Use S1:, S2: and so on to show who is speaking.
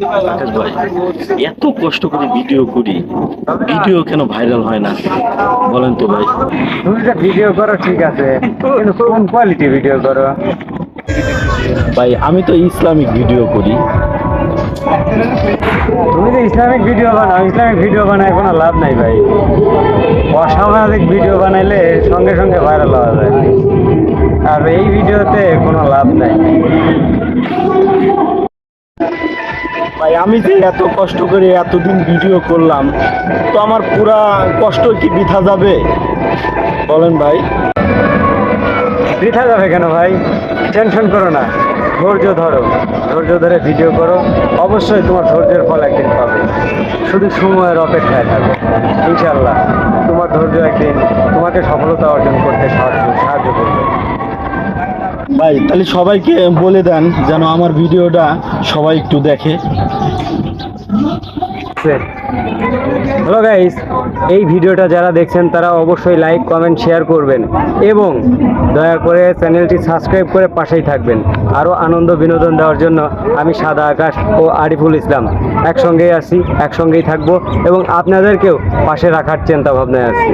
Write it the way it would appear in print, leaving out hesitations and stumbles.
S1: ভাই, এত কষ্ট করে ভিডিও করি, ভিডিও কেন ভাইরাল হয় না বলেন তো ভাই?
S2: তুমি যে ভিডিও করো ঠিক আছে, কিন্তু কোন কোয়ালিটি ভিডিও করো?
S1: ভাই আমি তো ইসলামিক ভিডিও করি।
S2: তুমি যে ইসলামিক ভিডিও বানাও, ইসলামিক ভিডিও বানায় কোনো লাভ নাই ভাই। অসামাজিক ভিডিও বানাইলে সঙ্গে সঙ্গে ভাইরাল হওয়া যায়, আর এই ভিডিওতে কোনো লাভ নাই।
S1: ভাই আমি যে এত কষ্ট করে এতদিন ভিডিও করলাম, তো আমার পুরা কষ্ট কি বৃথা যাবে বলেন ভাই?
S2: বৃথা যাবে কেন ভাই? টেনশন করো না, ধৈর্য ধরো, ধৈর্য ধরে ভিডিও করো, অবশ্যই তোমার ধৈর্যের ফল একদিন পাবে। শুধু সময়ের অপেক্ষায় থাকো, ইনশাল্লাহ তোমার ধৈর্য একদিন তোমাকে সফলতা অর্জন করতে সাহায্য করবে।
S1: ভাই তাহলে সবাইকে বলে দেন যেন আমার ভিডিওটা সবাই একটু দেখে।
S2: হ্যালো গাইস, এই ভিডিওটা যারা দেখছেন তারা অবশ্যই লাইক কমেন্ট শেয়ার করবেন এবং দয়া করে চ্যানেলটি সাবস্ক্রাইব করে পাশেই থাকবেন। আরও আনন্দ বিনোদন দেওয়ার জন্য আমি সাদা আকাশ ও আরিফুল ইসলাম একসঙ্গেই আছি, একসঙ্গেই থাকবো এবং আপনাদেরকেও পাশে রাখার চিন্তা ভাবনায় আছি।